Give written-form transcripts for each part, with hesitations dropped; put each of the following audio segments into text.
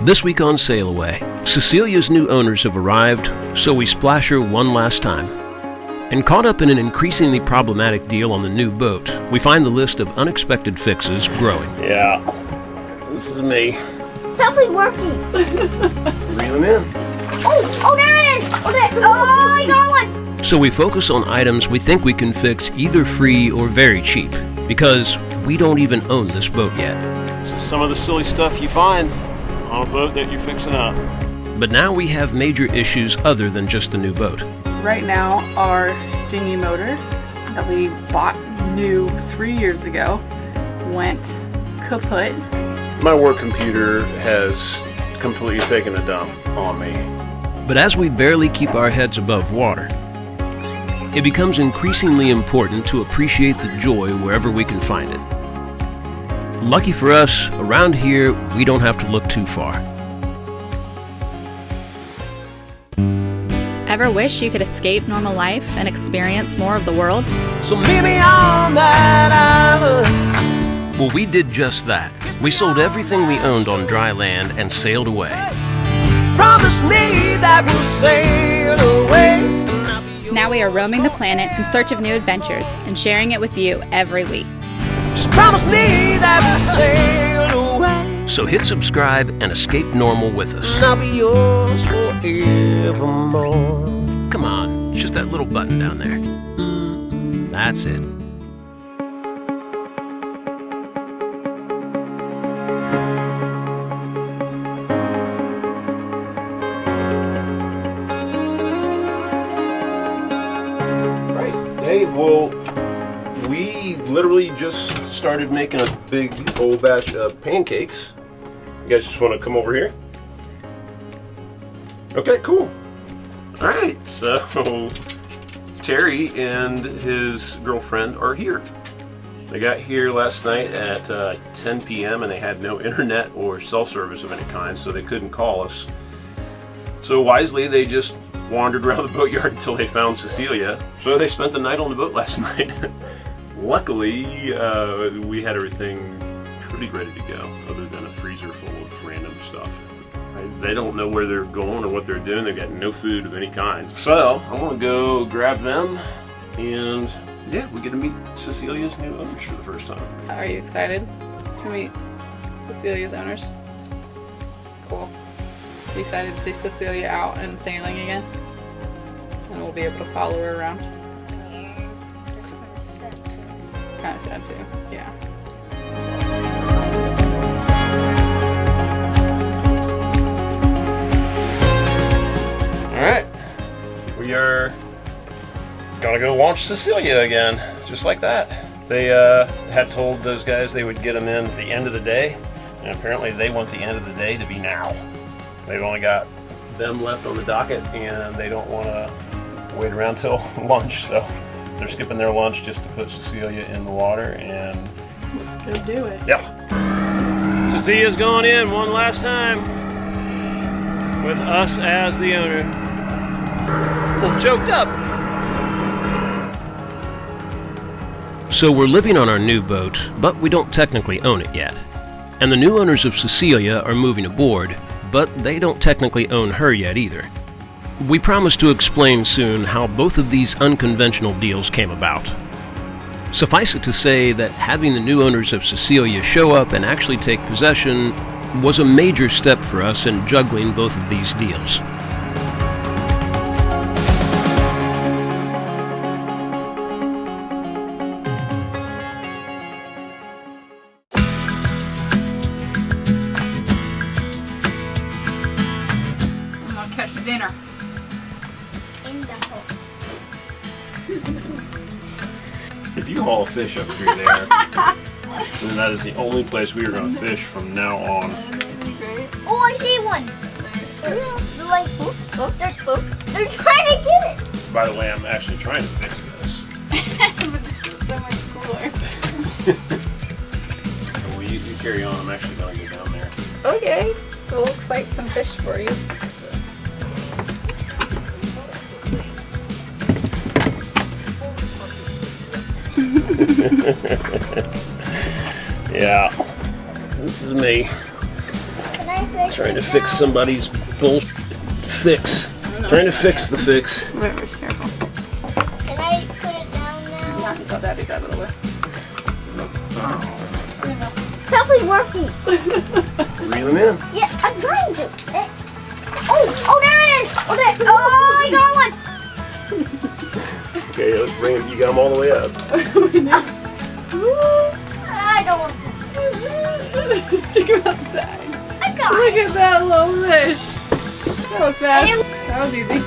This week on SailAway, Cecilia's new owners have arrived, so we splash her one last time. And caught up in an increasingly problematic deal on the new boat, we find the list of unexpected fixes growing. Yeah, this is me. Definitely working. Reel him in. Oh, there it is. Okay. Oh, I got one. So we focus on items we think we can fix either free or very cheap, because we don't even own this boat yet. Just some of the silly stuff you find on a boat that you're fixing up. But now we have major issues other than just the new boat. Right now, our dinghy motor that we bought new 3 years ago went kaput. My work computer has completely taken a dump on me. But as we barely keep our heads above water, it becomes increasingly important to appreciate the joy wherever we can find it. Lucky for us, around here, we don't have to look too far. Ever wish you could escape normal life and experience more of the world? So maybe on that island. Well, we did just that. We sold everything we owned on dry land and sailed away. Promise me that we'll sail away. Now we are roaming the planet in search of new adventures and sharing it with you every week. Just promise me that we'll sail away. So hit subscribe and escape normal with us. I'll be yours forevermore. Come on, it's just that little button down there. That's it. Hey, well, we literally just started making a big old batch of pancakes. You guys just want to come over here? Okay, cool. All right, so Terry and his girlfriend are here. They got here last night at 10 p.m. and they had no internet or cell service of any kind, so they couldn't call us. So wisely, they just wandered around the boatyard until they found Cecilia. So they spent the night on the boat last night. Luckily, we had everything pretty ready to go, other than a freezer full of random stuff. They don't know where they're going or what they're doing. They've got no food of any kind. So I want to go grab them, and yeah, we get to meet Cecilia's new owners for the first time. Are you excited to meet Cecilia's owners? Cool. Are you excited to see Cecilia out and sailing again? And we'll be able to follow her around? Kind of sad too, yeah. Alright, we are gonna go launch Cecilia again, just like that. They had told those guys they would get them in at the end of the day, and apparently they want the end of the day to be now. They've only got them left on the docket, and they don't want to wait around till lunch, so they're skipping their lunch just to put Cecilia in the water, and Let's go do it. yeah. Cecilia's going in one last time with us as the owner. A little choked up. So we're living on our new boat, but we don't technically own it yet. And the new owners of Cecilia are moving aboard, but they don't technically own her yet either. We promise to explain soon how both of these unconventional deals came about. Suffice it to say that having the new owners of Cecilia show up and actually take possession was a major step for us in juggling both of these deals. I'm gonna catch dinner. In the hole. If you haul a fish up through there, then that is the only place we are going to fish from now on. Oh, I see one. They're like, they're trying to get it. By the way, I'm actually trying to fix this. But this is so much cooler. Well, you carry on. I'm actually going to go down there. Okay, we'll excite some fish for you. Yeah, this is me. Can I Trying to fix somebody's bullshit fix. Trying to fix the fix. Very careful. Can I put it down now? Not until Daddy's out of the way. Definitely working. Reel him in. Yeah, I'm trying to. Oh, there it is. Oh, there. Oh, I got one. Okay, let's bring him. You got him all the way up. I don't want to. Stick him outside. I got Look it. at that little fish. That was fast. That was easy.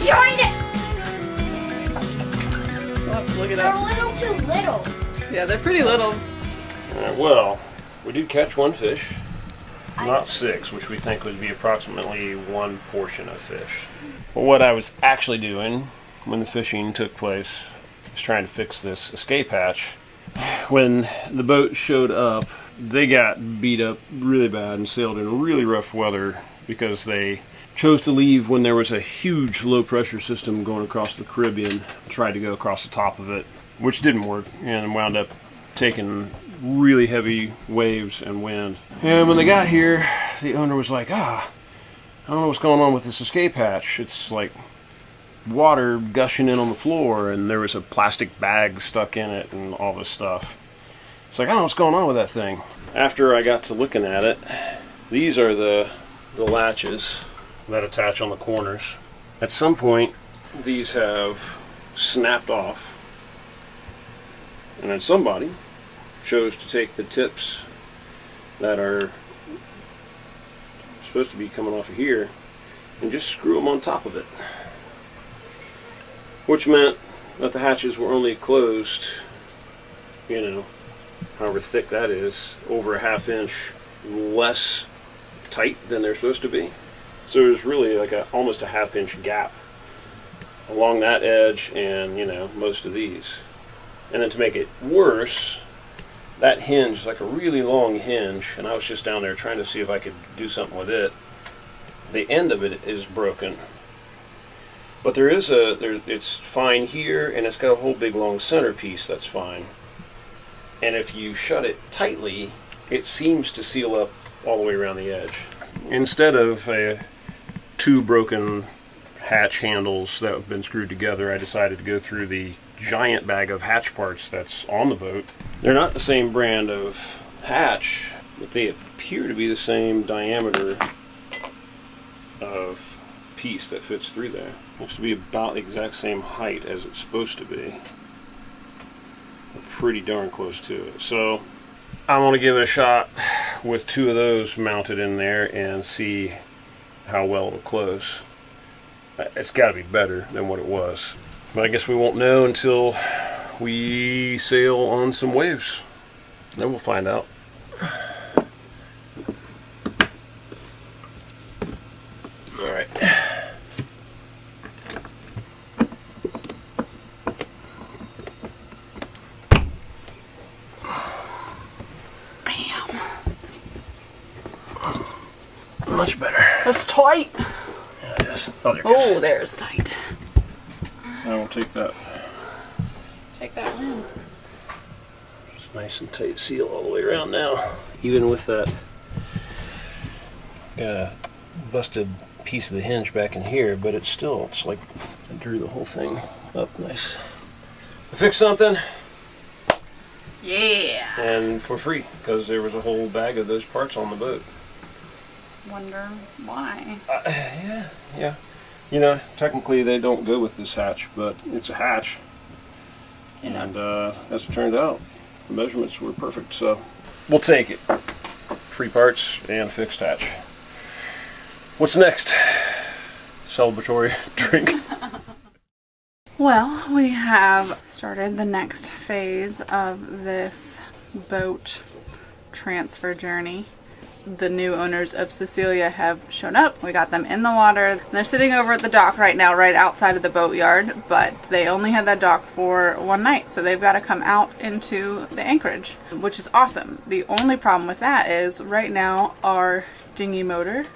Joined it. Oh, look at They're a that. little too little. Yeah, they're pretty little. Well, we did catch one fish. Not 6, which we think would be approximately one portion of fish. Well, what I was actually doing when the fishing took place was trying to fix this escape hatch. When the boat showed up, they got beat up really bad and sailed in really rough weather because they chose to leave when there was a huge low pressure system going across the Caribbean. Tried to go across the top of it, which didn't work, and wound up taking really heavy waves and wind. And when they got here, the owner was like, I don't know what's going on with this escape hatch. It's like water gushing in on the floor, and there was a plastic bag stuck in it and all this stuff. It's like, I don't know what's going on with that thing. After I got to looking at it, these are the latches that attach on the corners. At some point, these have snapped off, and then somebody chose to take the tips that are supposed to be coming off of here and just screw them on top of it, which meant that the hatches were only closed, you know, however thick that is, over a ½ inch less tight than they're supposed to be. So there's really like almost a ½ inch gap along that edge and, you know, most of these. And then to make it worse, that hinge is like a really long hinge, and I was just down there trying to see if I could do something with it. The end of it is broken, but it's fine here, and it's got a whole big long centerpiece that's fine. And if you shut it tightly, it seems to seal up all the way around the edge. Instead of 2 broken hatch handles that have been screwed together, I decided to go through the giant bag of hatch parts that's on the boat. They're not the same brand of hatch, but they appear to be the same diameter of piece that fits through there. Looks to be about the exact same height as it's supposed to be. Pretty darn close to it. So I want to give it a shot with 2 of those mounted in there and see how well it'll close. It's got to be better than what it was. But I guess we won't know until we sail on some waves. Then we'll find out. All right. Bam. Much better. That's tight. Yeah, it is. Oh, there it goes. Oh, there's tight. I will take that. Take that in. It's nice and tight seal all the way around now. Even with that busted piece of the hinge back in here, but it's like I drew the whole thing up nice. I fixed something. Yeah. And for free, because there was a whole bag of those parts on the boat. Wonder why. Yeah. You know, technically they don't go with this hatch, but it's a hatch. Yeah. And as it turned out, the measurements were perfect, so we'll take it. Free parts and fixed hatch. What's next? Celebratory drink. Well, we have started the next phase of this boat transfer journey. The new owners of Cecilia have shown up. We got them in the water. They're sitting over at the dock right now, right outside of the boatyard, but they only had that dock for one night, so they've got to come out into the anchorage, which is awesome. The only problem with that is right now our dinghy motor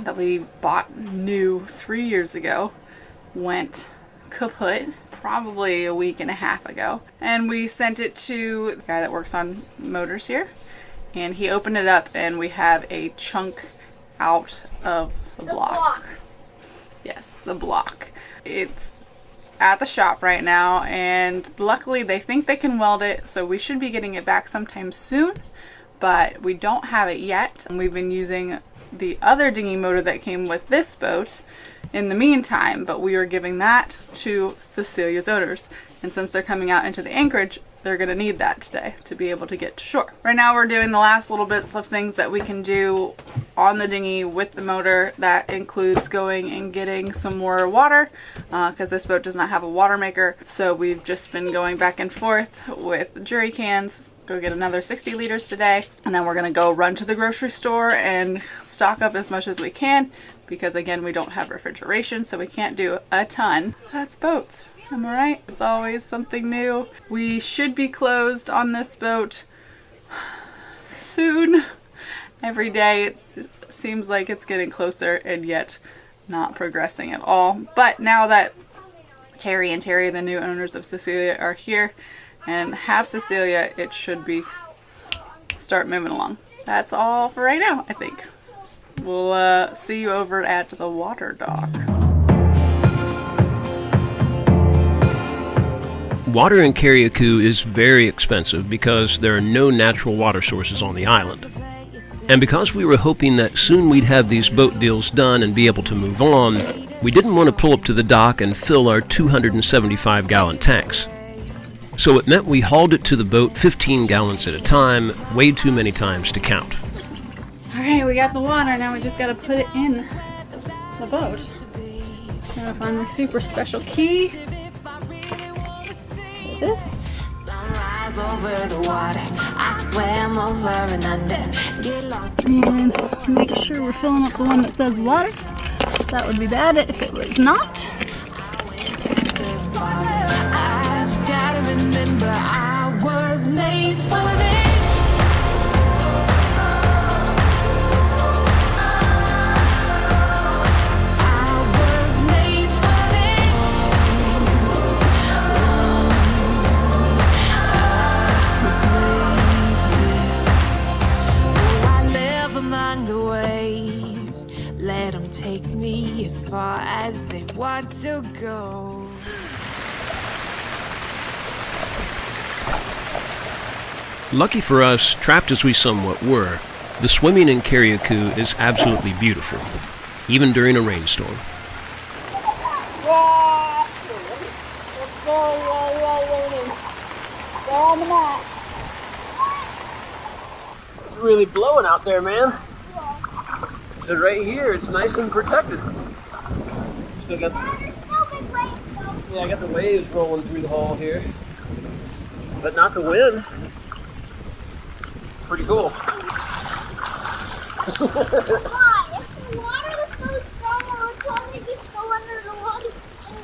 that we bought new 3 years ago went kaput probably a week and a half ago, and we sent it to the guy that works on motors here, and he opened it up and we have a chunk out of the block. Yes, the block. It's at the shop right now, and luckily they think they can weld it, so we should be getting it back sometime soon, but we don't have it yet. And we've been using the other dinghy motor that came with this boat in the meantime, but we are giving that to Cecilia's owners, and since they're coming out into the anchorage, they're going to need that today to be able to get to shore. Right now we're doing the last little bits of things that we can do on the dinghy with the motor. That includes going and getting some more water because this boat does not have a water maker. So we've just been going back and forth with jerry cans. Go get another 60 liters today, and then we're going to go run to the grocery store and stock up as much as we can because again, we don't have refrigeration, so we can't do a ton. That's boats. Am I right? It's always something new. We should be closed on this boat soon. Every day it seems like it's getting closer and yet not progressing at all. But now that Terry and Terry, the new owners of Cecilia, are here and have Cecilia, it should be start moving along. That's all for right now, I think. We'll see you over at the water dock. Water in Carriacou is very expensive because there are no natural water sources on the island. And because we were hoping that soon we'd have these boat deals done and be able to move on, we didn't want to pull up to the dock and fill our 275-gallon tanks. So it meant we hauled it to the boat 15 gallons at a time, way too many times to count. Alright, we got the water, now we just gotta put it in the boat. Gotta find the super special key. This. Sunrise over the water. I swam over and under. Get lost. And make sure we're filling up the one that says water. That would be bad if it was not. I just gotta remember I was made for this. Let them take me as far as they want to go. Lucky for us, trapped as we somewhat were, the swimming in Carriacou is absolutely beautiful, even during a rainstorm. It's really blowing out there, man. So right here, it's nice and protected. Still got I got the waves rolling through the hall here, but not the wind. Pretty cool. Why? If the water was so strong, I would probably just go under the water and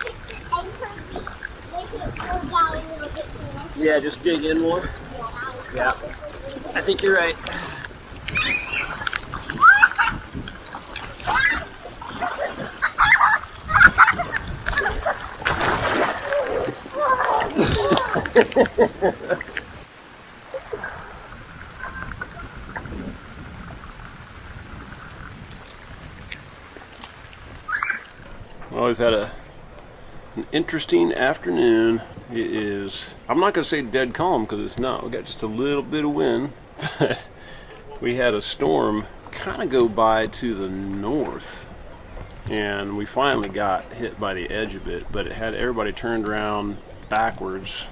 hit the anchor, make it go down a little bit more. Yeah, just dig in more. Yeah, I think you're right. Well, we've had an interesting afternoon. It is, I'm not going to say dead calm because it's not. We got just a little bit of wind, but we had a storm kind of go by to the north, and we finally got hit by the edge of it, but it had everybody turned around backwards.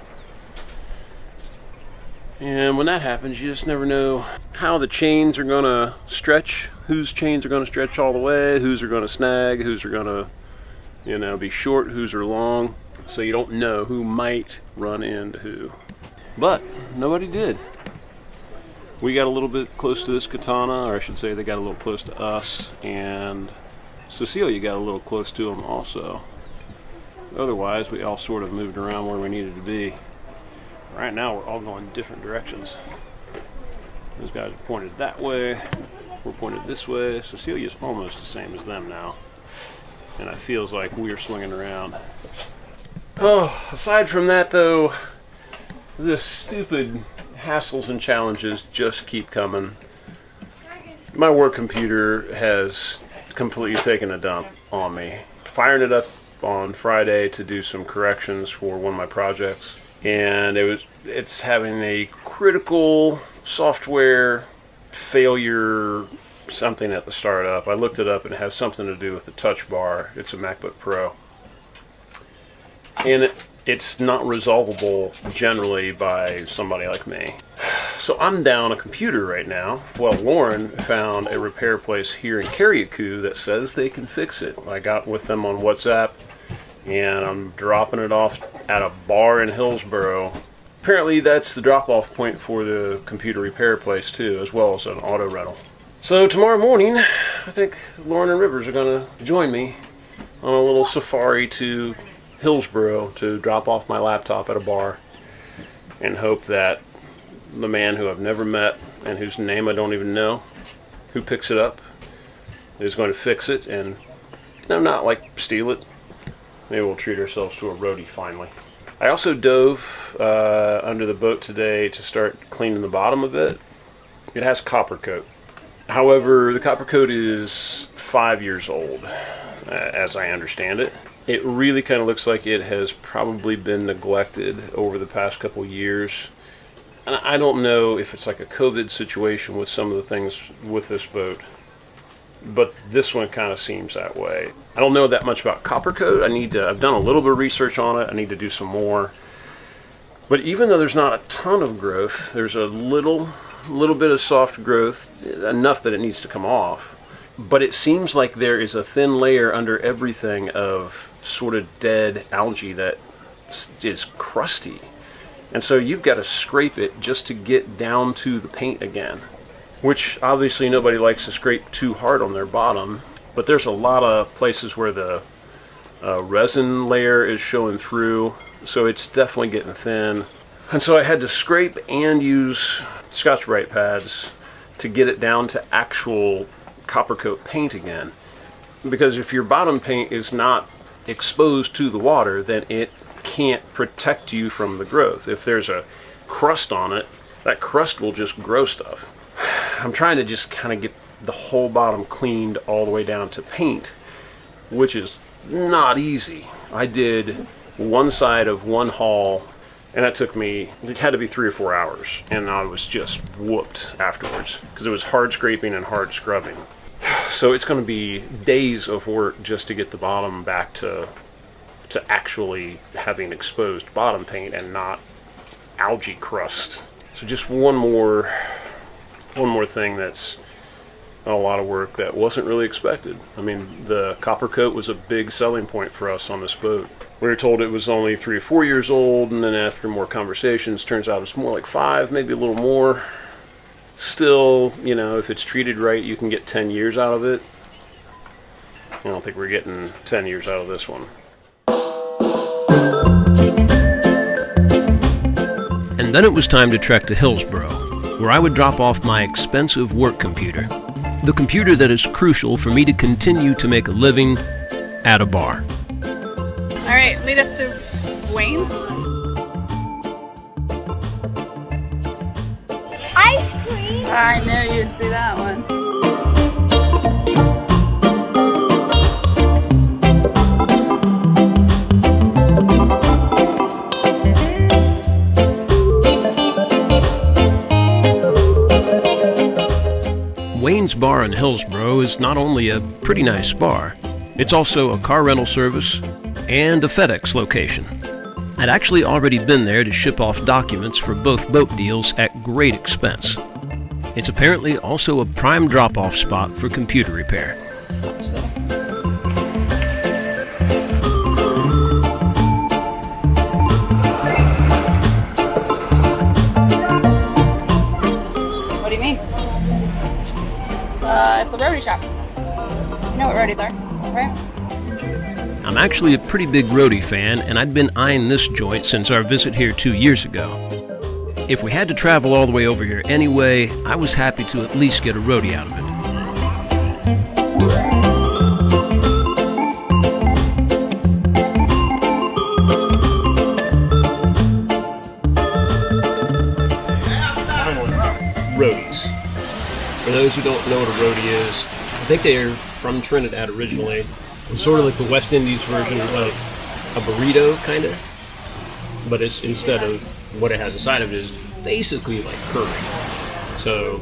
And when that happens, you just never know how the chains are going to stretch, whose chains are going to stretch all the way, whose are going to snag, whose are going to, you know, be short, whose are long. So you don't know who might run into who. But nobody did. We got a little bit close to this katana, or I should say they got a little close to us, and Cecilia got a little close to them also. Otherwise, we all sort of moved around where we needed to be. Right now, we're all going different directions. Those guys are pointed that way. We're pointed this way. Cecilia's almost the same as them now. And it feels like we're swinging around. Oh, aside from that though, this stupid hassles and challenges just keep coming. My work computer has completely taken a dump on me. Firing it up on Friday to do some corrections for one of my projects, and it's having a critical software failure, something at the startup. I looked it up and it has something to do with the touch bar. It's a MacBook Pro, and it's not resolvable generally by somebody like me. So I'm down a computer right now. Well, Lauren found a repair place here in Carriacou that says they can fix it. I got with them on WhatsApp, and I'm dropping it off at a bar in Hillsboro. Apparently that's the drop-off point for the computer repair place too, as well as an auto rental. So tomorrow morning, I think Lauren and Rivers are going to join me on a little safari to Hillsboro to drop off my laptop at a bar, and hope that the man who I've never met and whose name I don't even know, who picks it up, is going to fix it and, not like steal it. Maybe we'll treat ourselves to a roadie finally. I also dove under the boat today to start cleaning the bottom of it. It has copper coat. However, the copper coat is 5 years old, as I understand it. It really kind of looks like it has probably been neglected over the past couple years. And I don't know if it's like a COVID situation with some of the things with this boat, but this one kind of seems that way. I don't know that much about copper coat. I've done a little bit of research on it. I need to do some more. But even though there's not a ton of growth, there's a little bit of soft growth, enough that it needs to come off. But it seems like there is a thin layer under everything of sort of dead algae that is crusty. And so you've got to scrape it just to get down to the paint again, which obviously nobody likes to scrape too hard on their bottom, but there's a lot of places where the resin layer is showing through, so it's definitely getting thin. And so I had to scrape and use Scotch-Brite pads to get it down to actual copper coat paint again. Because if your bottom paint is not exposed to the water, then it can't protect you from the growth. If there's a crust on it, that crust will just grow stuff. I'm trying to just kind of get the whole bottom cleaned all the way down to paint, which is not easy. I did one side of one haul, and that took me, it had to be 3 or 4 hours, and I was just whooped afterwards because it was hard scraping and hard scrubbing. So it's going to be days of work just to get the bottom back to actually having exposed bottom paint and not algae crust. So just one more thing that's a lot of work that wasn't really expected. I mean, the copper coat was a big selling point for us on this boat. We were told it was only 3 or 4 years old, and then after more conversations, turns out it's more like 5, maybe a little more. Still, if it's treated right, you can get 10 years out of it. I don't think we're getting 10 years out of this one. And then it was time to trek to Hillsboro, where I would drop off my expensive work computer. The computer that is crucial for me to continue to make a living at a bar. All right, lead us to Wayne's. Ice cream. I knew you'd see that one. Wayne's Bar in Hillsboro is not only a pretty nice bar, it's also a car rental service and a FedEx location. I'd actually already been there to ship off documents for both boat deals at great expense. It's apparently also a prime drop-off spot for computer repair. What do you mean? It's a roadie shop. You know what roadies are, right? I'm actually a pretty big roadie fan, and I'd been eyeing this joint since our visit here 2 years ago. If we had to travel all the way over here anyway, I was happy to at least get a roadie out of it. For those who don't know what a roadie is, I think they're from Trinidad originally. It's sort of like the West Indies version of a burrito, kind of. But it's, instead of what it has inside of it, is basically like curry. So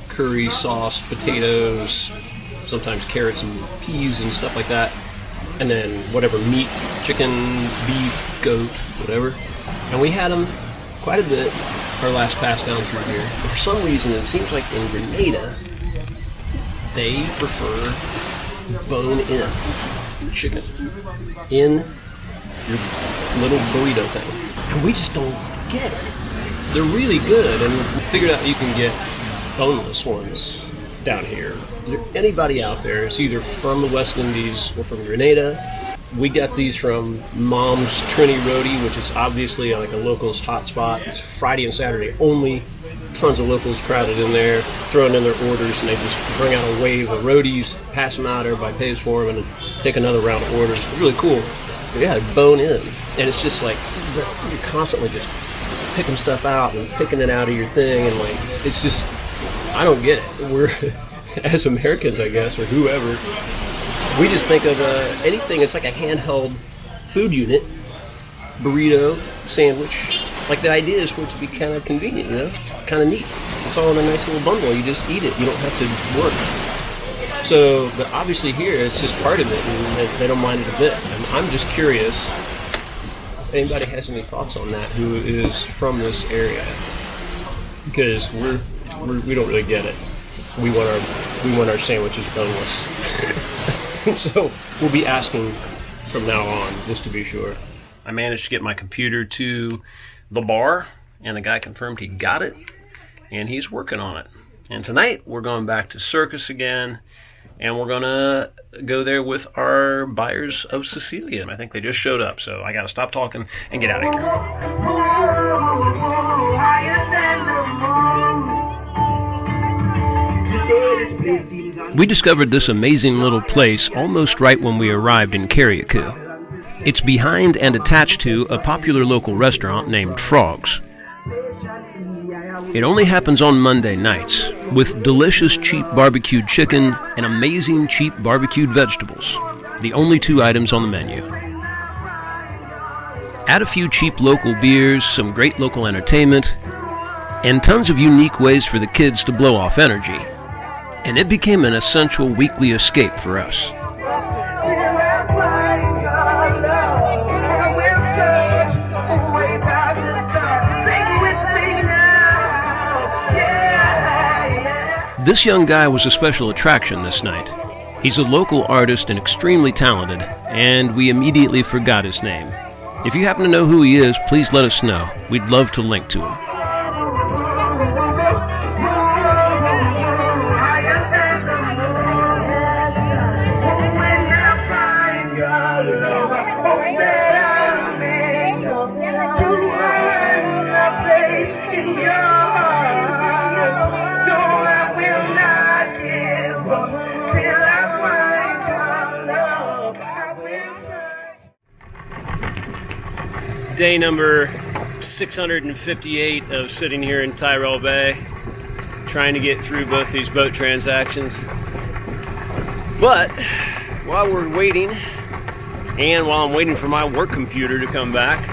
curry, sauce, potatoes, sometimes carrots and peas and stuff like that. And then whatever meat, chicken, beef, goat, whatever. And we had them quite a bit our last pass down through here. But for some reason, it seems like in Grenada, they prefer bone-in chicken in your little burrito thing. And we just don't get it. They're really good, and we figured out you can get boneless ones down here. Is there anybody out there that's either from the West Indies or from Grenada? We got these from Mom's Trini Roadie, which is obviously like a locals hotspot. It's Friday and Saturday only. Tons of locals crowded in there, throwing in their orders, and they just bring out a wave of roadies, pass them out, everybody pays for them, and take another round of orders. It's really cool. But yeah, bone in. And it's just like, you're constantly just picking stuff out and picking it out of your thing, and like, it's just, I don't get it. We're, as Americans, I guess, or whoever, we just think of anything, it's like a handheld food unit, burrito, sandwich. Like, the idea is for it to be kind of convenient, you know, kind of neat. It's all in a nice little bundle. You just eat it. You don't have to work. So, but obviously here, it's just part of it, and they don't mind it a bit. And I'm just curious if anybody has any thoughts on that who is from this area, because we don't really get it. We want our sandwiches boneless. So we'll be asking from now on, just to be sure. I managed to get my computer to the bar, and the guy confirmed he got it, and he's working on it. And tonight we're going back to Circus again, and we're gonna go there with our buyers of Cecilia. I think they just showed up, so I gotta stop talking and get out of here. We discovered this amazing little place almost right when we arrived in Carriacou. It's behind and attached to a popular local restaurant named Frogs. It only happens on Monday nights, with delicious cheap barbecued chicken and amazing cheap barbecued vegetables, the only two items on the menu. Add a few cheap local beers, some great local entertainment, and tons of unique ways for the kids to blow off energy. And it became an essential weekly escape for us. This young guy was a special attraction this night. He's a local artist and extremely talented, and we immediately forgot his name. If you happen to know who he is, please let us know. We'd love to link to him. Day number 658 of sitting here in Tyrrell Bay, trying to get through both these boat transactions. But while we're waiting, and while I'm waiting for my work computer to come back,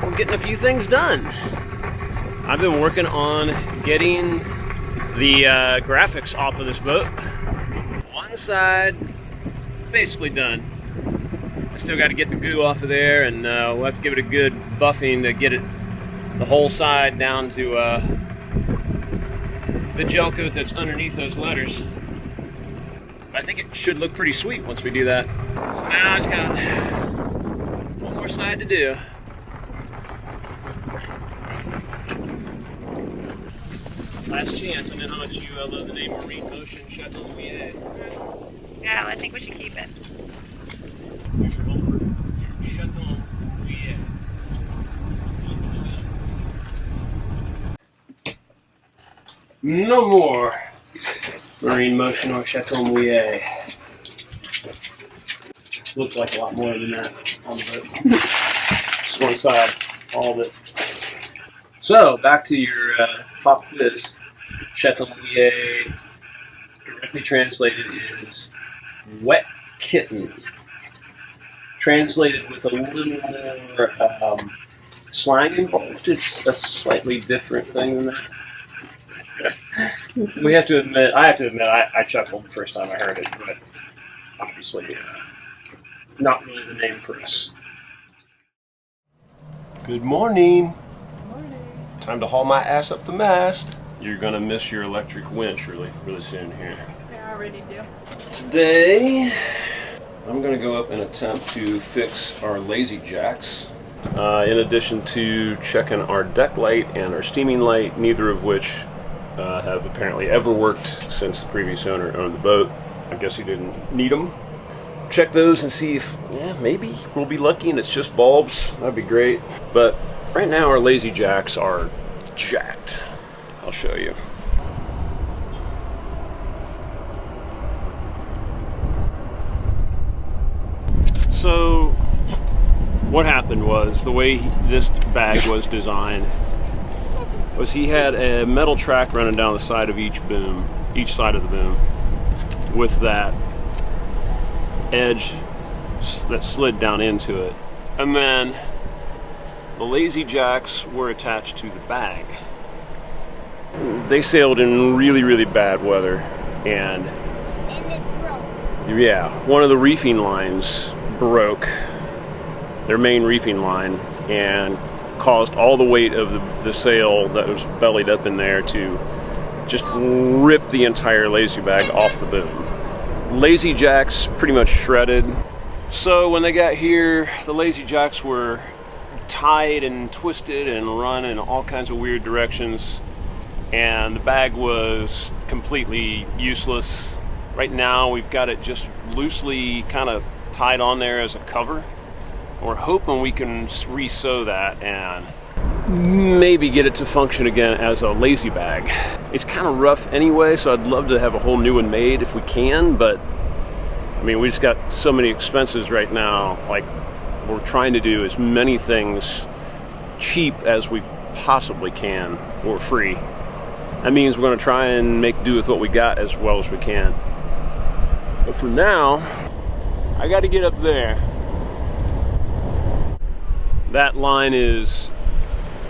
we're getting a few things done. I've been working on getting the graphics off of this boat. One side basically done. I still got to get the goo off of there, and we'll have to give it a good buffing to get it, the whole side down to the gel coat that's underneath those letters. But I think it should look pretty sweet once we do that. So now I just got one more side to do. Last chance, and then how much you love the name Marine Motion Chateau Mouillet. Yeah, I think we should keep it. Here's your homework. Chateau Mouillet. No more Marine Motion or Chateau Mouillet. Looks like a lot more than that on the boat. Just one side, all of it. So, back to your pop quiz. CATAMARAN, directly translated, is wet kitten. Translated with a little more slang involved, it's a slightly different thing than that. I have to admit, I chuckled the first time I heard it, but obviously not really the name for us. Good morning. Time to haul my ass up the mast. You're gonna miss your electric winch really soon here. I already do. Today, I'm gonna go up and attempt to fix our lazy jacks. In addition to checking our deck light and our steaming light, neither of which have apparently ever worked since the previous owner owned the boat. I guess he didn't need them. Check those and see if, maybe we'll be lucky and it's just bulbs. That'd be great. But right now our lazy jacks are jacked. I'll show you. So what happened was, the way this bag was designed was he had a metal track running down the side of each boom, each side of the boom, with that edge that slid down into it. And then the lazy jacks were attached to the bag. They sailed in really bad weather, and it broke. yeah, one of the reefing lines broke, their main reefing line, and caused all the weight of the sail that was bellied up in there to just rip the entire lazy bag off the boom. Lazy jacks pretty much shredded. So when they got here, the lazy jacks were tied and twisted and run in all kinds of weird directions, and the bag was completely useless. Right now we've got it just loosely kind of tied on there as a cover. We're hoping we can re-sew that and maybe get it to function again as a lazy bag. It's kind of rough anyway, so I'd love to have a whole new one made if we can, but I mean, we just got so many expenses right now. Like, we're trying to do as many things cheap as we possibly can, or free. That means we're going to try and make do with what we got as well as we can. But for now, I got to get up there. That line is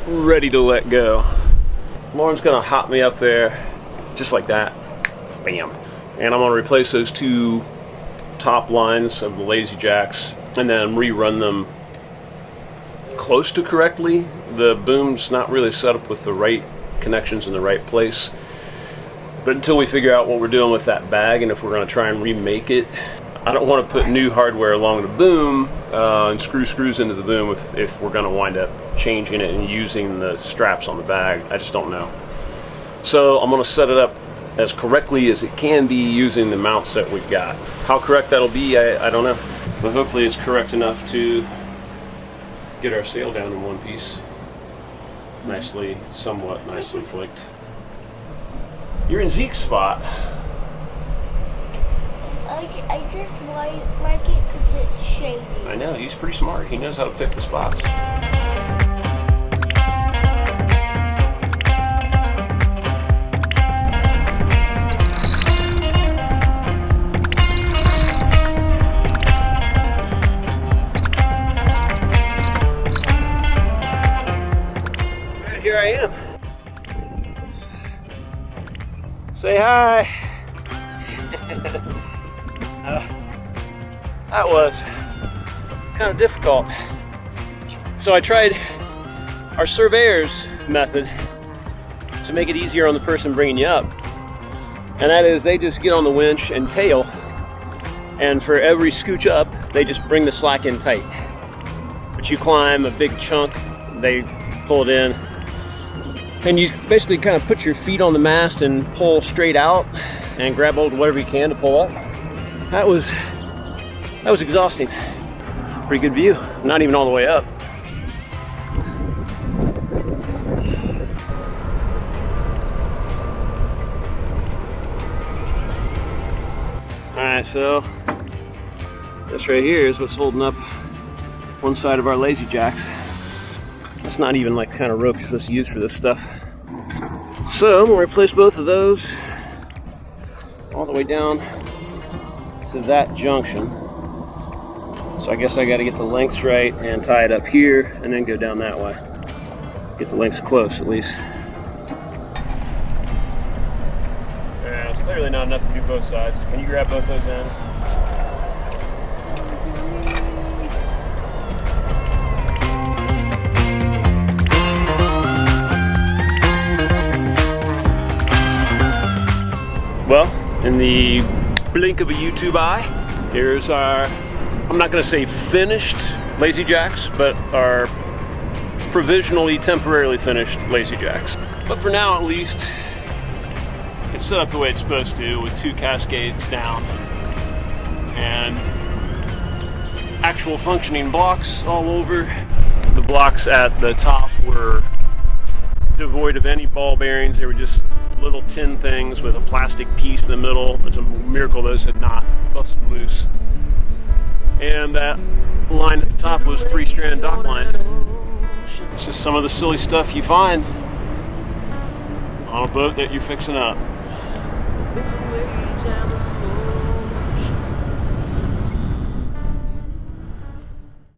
ready to let go. Lauren's gonna hop me up there just like that. Bam. And I'm gonna replace those two top lines of the lazy jacks and then rerun them close to correctly. The boom's not really set up with the right connections in the right place. But until we figure out what we're doing with that bag and if we're gonna try and remake it, I don't want to put new hardware along the boom and screws into the boom if we're going to wind up changing it and using the straps on the bag. I just don't know. So I'm going to set it up as correctly as it can be using the mounts that we've got. How correct that'll be, I don't know. But hopefully it's correct enough to get our sail down in one piece. Somewhat nicely flicked. You're in Zeke's spot. I just like it because it's shady. I know, he's pretty smart. He knows how to pick the spots. Right, here I am. Say hi. That was kind of difficult. So I tried our surveyor's method to make it easier on the person bringing you up. And that is, they just get on the winch and tail, and for every scooch up, they just bring the slack in tight. But you climb a big chunk, they pull it in, and you basically kind of put your feet on the mast and pull straight out and grab hold of whatever you can to pull up. That was exhausting. Pretty good view. Not even all the way up. Alright, so this right here is what's holding up one side of our lazy jacks. That's not even like kind of rope you're supposed to use for this stuff. So I'm going to replace both of those all the way down to that junction. So I guess I got to get the lengths right and tie it up here and then go down that way. Get the lengths close at least. Yeah, it's clearly not enough to do both sides. Can you grab both those ends? Well, in the blink of a YouTube eye, here's our, I'm not going to say finished Lazy Jacks, but our provisionally, temporarily finished Lazy Jacks. But for now, at least, it's set up the way it's supposed to, with 2 cascades down and actual functioning blocks all over. The blocks at the top were devoid of any ball bearings. They were just little tin things with a plastic piece in the middle. It's a miracle those had not busted loose. And that line at the top was 3-strand dock line. It's just some of the silly stuff you find on a boat that you're fixing up.